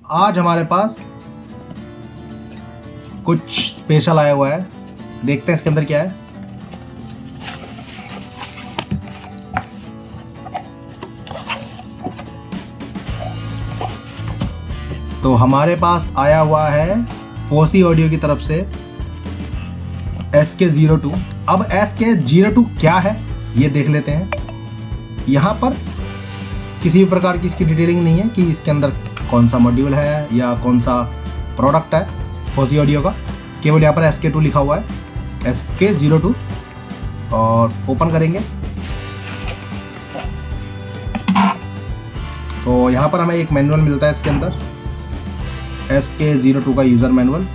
आज हमारे पास कुछ स्पेशल आया हुआ है, देखते हैं इसके अंदर क्या है। तो हमारे पास आया हुआ है फोसी ऑडियो की तरफ से SK02। अब SK02 क्या है ये देख लेते हैं। यहाँ पर किसी भी प्रकार की इसकी डिटेलिंग नहीं है कि इसके अंदर कौन सा मॉड्यूल है या कौन सा प्रोडक्ट है फोसी ऑडियो का। केवल यहाँ पर SK2 लिखा हुआ है, SK02। और ओपन करेंगे तो यहाँ पर हमें एक मैनुअल मिलता है इसके अंदर, SK02 का यूज़र मैनुअल।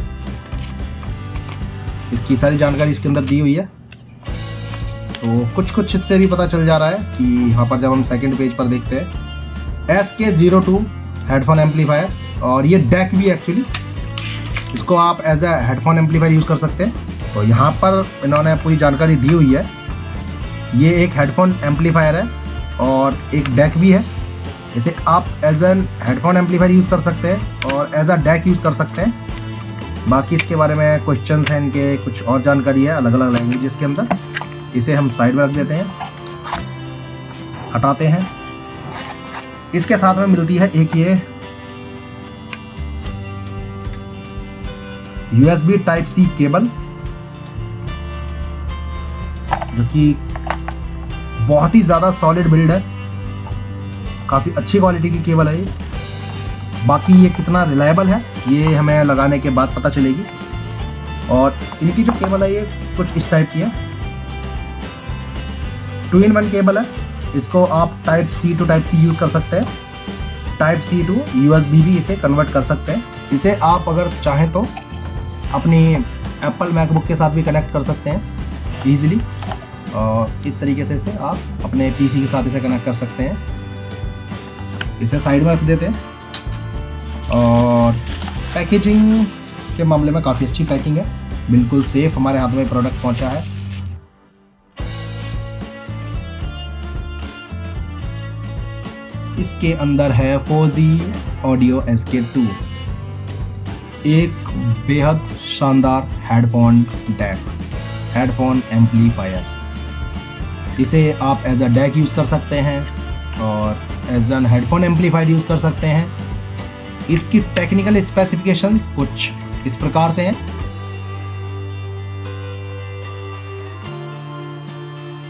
इसकी सारी जानकारी इसके अंदर दी हुई है। तो कुछ इससे भी पता चल जा रहा है कि यहाँ पर जब हम सेकंड पेज पर देखते हैं SK02 हेडफोन एम्पलीफायर, और ये डेक भी एक्चुअली, इसको आप as a headphone amplifier use कर सकते हैं। तो यहाँ पर इन्होंने पूरी जानकारी दी हुई है। ये एक हेडफोन एम्पलीफायर है और एक डेक भी है। इसे आप as an headphone amplifier use कर सकते हैं और एज अ डेक यूज़ कर सकते हैं। बाकी इसके बारे में क्वेश्चंस हैं, इनके कुछ और जानकारी है अलग अलग लैंग्वेजेस के अंदर। इसे हम साइड में रख देते हैं, हटाते हैं। इसके साथ में मिलती है एक ये USB Type-C केबल, जो कि बहुत ही ज़्यादा सॉलिड बिल्ड है, काफ़ी अच्छी क्वालिटी की केबल है ये। बाकी ये कितना रिलायबल है ये हमें लगाने के बाद पता चलेगी। और इनकी जो केबल है ये कुछ इस टाइप की है, 2-in-1 केबल है। इसको आप Type-C to Type-C यूज़ कर सकते हैं, Type-C to USB भी इसे कन्वर्ट कर सकते हैं। इसे आप अगर चाहें तो अपनी एप्पल मैकबुक के साथ भी कनेक्ट कर सकते हैं ईजिली, और इस तरीके से इसे आप अपने PC के साथ इसे कनेक्ट कर सकते हैं। इसे साइड में रख देते हैं। और पैकेजिंग के मामले में काफ़ी अच्छी पैकिंग है, बिल्कुल सेफ हमारे हाथ में प्रोडक्ट पहुंचा है। इसके अंदर है फोसी ऑडियो SK2, एक बेहद शानदार हेडफोन डेक, हेडफोन एम्पलीफायर। इसे आप एज अ डेक यूज़ कर सकते हैं और as an headphone amplifier use कर सकते हैं। इसकी टेक्निकल स्पेसिफिकेशंस कुछ इस प्रकार से हैं।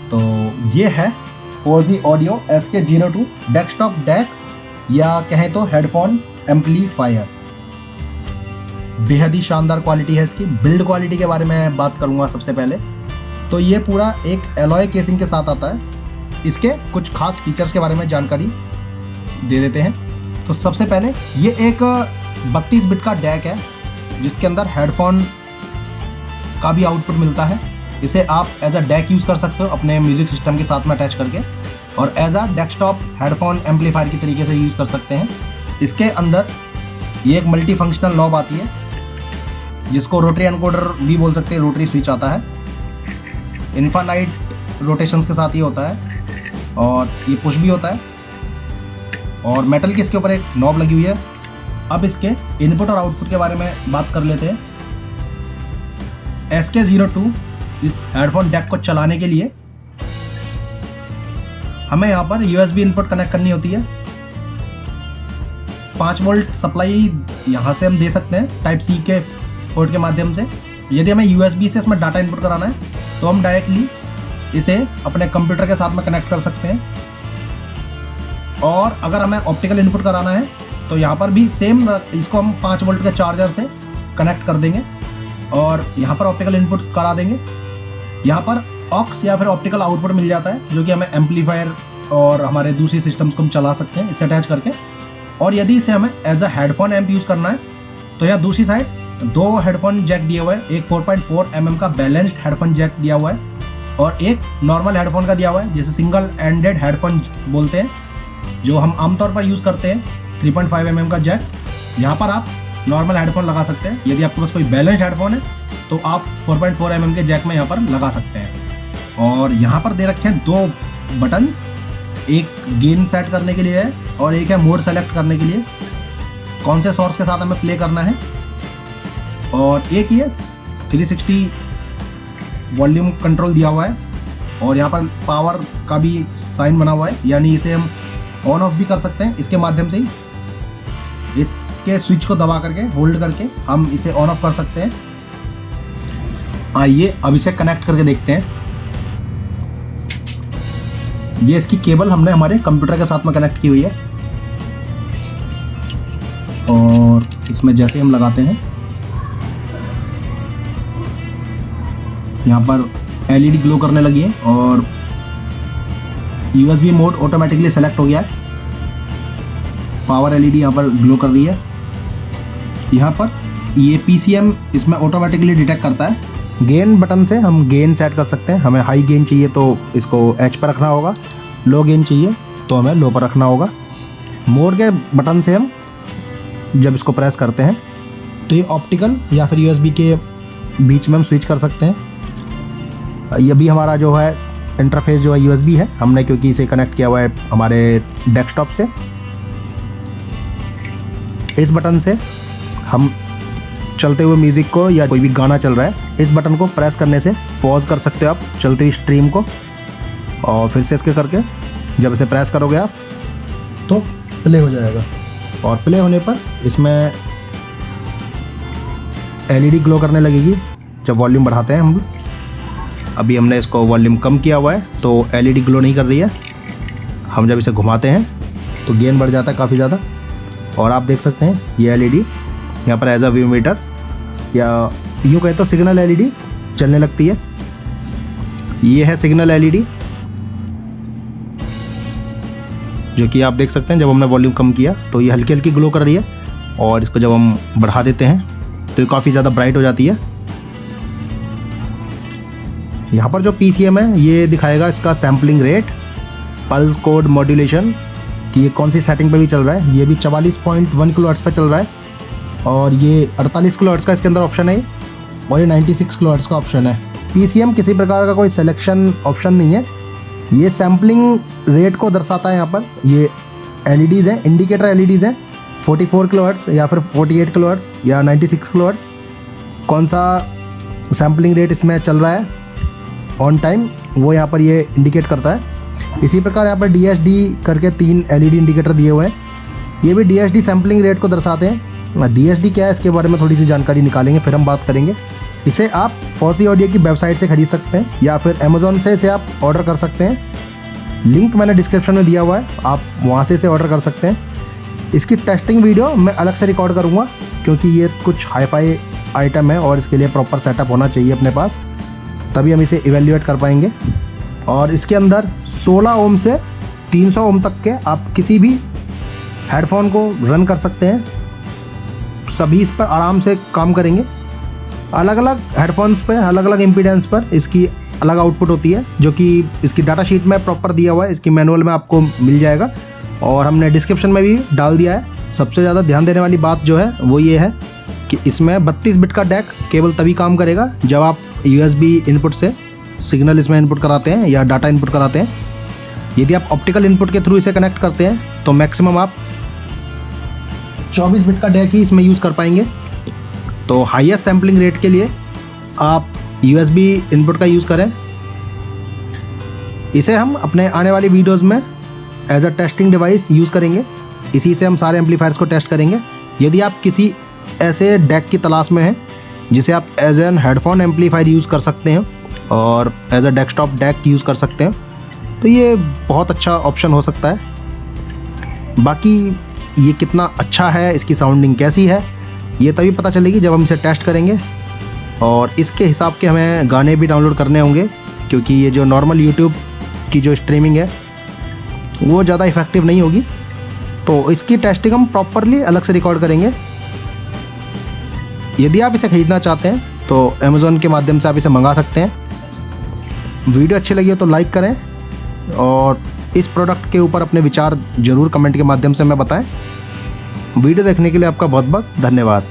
तो ये है foci audio SK02 desktop deck, या कहें तो हेडफोन एम्पलीफायर। बेहद ही शानदार क्वालिटी है इसकी। बिल्ड क्वालिटी के बारे में बात करूंगा सबसे पहले। तो ये पूरा एक एलॉय केसिंग के साथ आता है। इसके कुछ खास फीचर्स के बारे में जानकारी दे देते हैं। तो सबसे पहले ये एक 32 बिट का डेक है, जिसके अंदर हेडफोन का भी आउटपुट मिलता है। इसे आप एज अ डेक यूज़ कर सकते हो अपने म्यूज़िक सिस्टम के साथ में अटैच करके, और as a desktop headphone amplifier की तरीके से यूज़ कर सकते हैं। इसके अंदर ये एक मल्टी फंक्शनल नॉब आती है, जिसको रोटरी एनकोडर भी बोल सकते हैं। रोटरी स्विच आता है, इन्फानाइट रोटेशंस के साथ ये होता है, और ये पुश भी होता है। और मेटल की इसके ऊपर एक नॉब लगी हुई है। अब इसके इनपुट और आउटपुट के बारे में बात कर लेते हैं। SK02 इस हेडफोन डेक को चलाने के लिए हमें यहाँ पर USB इनपुट कनेक्ट करनी होती है। 5 वोल्ट सप्लाई यहाँ से हम दे सकते हैं Type-C के पोर्ट के माध्यम से। यदि हमें USB से इसमें डाटा इनपुट कराना है तो हम डायरेक्टली इसे अपने कंप्यूटर के साथ में कनेक्ट कर सकते हैं। और अगर हमें ऑप्टिकल इनपुट कराना है तो यहाँ पर भी सेम, इसको हम 5 वोल्ट के चार्जर से कनेक्ट कर देंगे और यहाँ पर ऑप्टिकल इनपुट करा देंगे। यहाँ पर ऑक्स या फिर ऑप्टिकल आउटपुट मिल जाता है, जो कि हमें एम्पलीफायर और हमारे दूसरी सिस्टम्स को हम चला सकते हैं इससे अटैच करके। और यदि इसे हमें as a headphone amp use करना है तो यहाँ दूसरी साइड 2 हेडफोन जैक दिए हुए हैं। एक 4.4 mm का बैलेंस्ड हेडफोन जैक दिया हुआ है और एक नॉर्मल हेडफोन का दिया हुआ है, जिसे सिंगल एंडेड हेडफोन बोलते हैं, जो हम आमतौर पर यूज़ करते हैं। 3.5 mm का जैक, यहाँ पर आप नॉर्मल हेडफोन लगा सकते हैं। यदि आपके पास कोई बैलेंस्ड हेडफोन है तो आप 4.4 mm के जैक में यहाँ पर लगा सकते हैं। और यहाँ पर दे रखे हैं 2 बटन्स, एक गेन सेट करने के लिए है और एक है मोड सेलेक्ट करने के लिए। कौन से सोर्स के साथ हमें प्ले करना है। और एक ये 360 वॉल्यूम कंट्रोल दिया हुआ है और यहाँ पर पावर का भी साइन बना हुआ है, यानी इसे हम ऑन ऑफ भी कर सकते हैं इसके माध्यम से ही। इसके स्विच को दबा करके होल्ड करके हम इसे ऑन ऑफ कर सकते हैं। आइए अब इसे कनेक्ट करके देखते हैं। ये इसकी केबल हमने हमारे कंप्यूटर के साथ में कनेक्ट की हुई है और इसमें जैसे हम लगाते हैं यहाँ पर LED ग्लो करने लगी है और USB मोड ऑटोमेटिकली सेलेक्ट हो गया है। पावर LED यहाँ पर ग्लो कर रही है। यहाँ पर ये PCM इसमें ऑटोमेटिकली डिटेक्ट करता है। गेन बटन से हम गेन सेट कर सकते हैं। हमें हाई गेन चाहिए तो इसको H पर रखना होगा, लो गेन चाहिए तो हमें लो पर रखना होगा। मोड के बटन से हम जब इसको प्रेस करते हैं तो ये ऑप्टिकल या फिर USB के बीच में हम स्विच कर सकते हैं। ये भी हमारा जो है इंटरफेस जो है USB है, हमने क्योंकि इसे कनेक्ट किया हुआ है हमारे डेस्कटॉप से। इस बटन से हम चलते हुए म्यूज़िक को या कोई भी गाना चल रहा है, इस बटन को प्रेस करने से पॉज कर सकते हो आप चलती हुई स्ट्रीम को। और फिर से इसके करके जब इसे प्रेस करोगे आप तो प्ले हो जाएगा। और प्ले होने पर इसमें LED ग्लो करने लगेगी जब वॉल्यूम बढ़ाते हैं हम। अभी हमने इसको वॉल्यूम कम किया हुआ है तो LED ग्लो नहीं कर रही है। हम जब इसे घुमाते हैं तो गेन बढ़ जाता है काफ़ी ज़्यादा। और आप देख सकते हैं ये LED यहाँ पर एज अ व्यू मीटर या यूँ कहे तो सिग्नल LED चलने लगती है। ये है सिग्नल LED जो कि आप देख सकते हैं जब हमने वॉल्यूम कम किया तो ये हल्की हल्की ग्लो कर रही है और इसको जब हम बढ़ा देते हैं तो ये काफ़ी ज़्यादा ब्राइट हो जाती है। यहाँ पर जो PCM है ये दिखाएगा इसका sampling rate, pulse code modulation कि ये कौन सी सेटिंग पे भी चल रहा है। ये भी 44.1 किलोहर्ट्ज़ पे चल रहा है और ये 48 किलोहर्ट्ज़ का इसके अंदर ऑप्शन है और ये 96 किलोहर्ट्ज़ का ऑप्शन है। PCM किसी प्रकार का कोई सिलेक्शन ऑप्शन नहीं है, ये सैम्पलिंग रेट को दर्शाता है। यहाँ पर ये LEDs हैं, इंडिकेटर LEDs हैं, 44 किलोहर्ट्ज़ या फिर 48 किलोहर्ट्ज़ या 96 किलोहर्ट्ज़, कौन सा सैम्पलिंग रेट इसमें चल रहा है ऑन टाइम वो यहाँ पर ये इंडिकेट करता है। इसी प्रकार यहाँ पर DSD करके 3 LED इंडिकेटर दिए हुए हैं, ये भी DSD सैम्पलिंग रेट को दर्शाते हैं। DSD क्या है इसके बारे में थोड़ी सी जानकारी निकालेंगे फिर हम बात करेंगे। इसे आप फॉसी ऑडियो की वेबसाइट से खरीद सकते हैं या फिर अमेज़ॉन से इसे आप ऑर्डर कर सकते हैं। लिंक मैंने डिस्क्रिप्शन में दिया हुआ है, आप वहाँ से इसे ऑर्डर कर सकते हैं। इसकी टेस्टिंग वीडियो मैं अलग से रिकॉर्ड करूँगा क्योंकि ये कुछ हाई-फाई आइटम है और इसके लिए प्रॉपर सेटअप होना चाहिए अपने पास, तभी हम इसे इवेल्युएट कर पाएंगे। और इसके अंदर 16 ओम से 300 ओम तक के आप किसी भी हेडफोन को रन कर सकते हैं, सभी इस पर आराम से काम करेंगे। अलग अलग हेडफोन्स पे अलग अलग इम्पीडेंस पर इसकी अलग आउटपुट होती है जो कि इसकी डाटा शीट में प्रॉपर दिया हुआ है, इसकी मैनुअल में आपको मिल जाएगा और हमने डिस्क्रिप्शन में भी डाल दिया है। सबसे ज़्यादा ध्यान देने वाली बात जो है वो ये है कि इसमें 32 बिट का डैक केवल तभी काम करेगा जब आप USB इनपुट से सिग्नल इसमें इनपुट कराते हैं या डाटा इनपुट कराते हैं। यदि आप ऑप्टिकल इनपुट के थ्रू इसे कनेक्ट करते हैं तो मैक्सिमम आप 24 बिट का डैक ही इसमें यूज़ कर पाएंगे। तो हाईएस्ट सैम्पलिंग रेट के लिए आप USB इनपुट का यूज़ करें। इसे हम अपने आने वाली वीडियोस में as a testing device use करेंगे, इसी से हम सारे एम्पलीफायर्स को टेस्ट करेंगे। यदि आप किसी ऐसे डैक की तलाश में हैं जिसे आप as an headphone amplifier use कर सकते हैं और as a desktop DAC use कर सकते हैं तो ये बहुत अच्छा ऑप्शन हो सकता है। बाकी ये कितना अच्छा है, इसकी साउंडिंग कैसी है, ये तभी पता चलेगी जब हम इसे टेस्ट करेंगे। और इसके हिसाब के हमें गाने भी डाउनलोड करने होंगे क्योंकि ये जो नॉर्मल यूट्यूब की जो स्ट्रीमिंग है वो ज़्यादा इफ़ेक्टिव नहीं होगी, तो इसकी टेस्टिंग हम प्रॉपरली अलग से रिकॉर्ड करेंगे। यदि आप इसे ख़रीदना चाहते हैं तो अमेज़ॉन के माध्यम से आप इसे मंगा सकते हैं। वीडियो अच्छी लगी हो तो लाइक करें और इस प्रोडक्ट के ऊपर अपने विचार ज़रूर कमेंट के माध्यम से हमें बताएं। वीडियो देखने के लिए आपका बहुत बहुत धन्यवाद।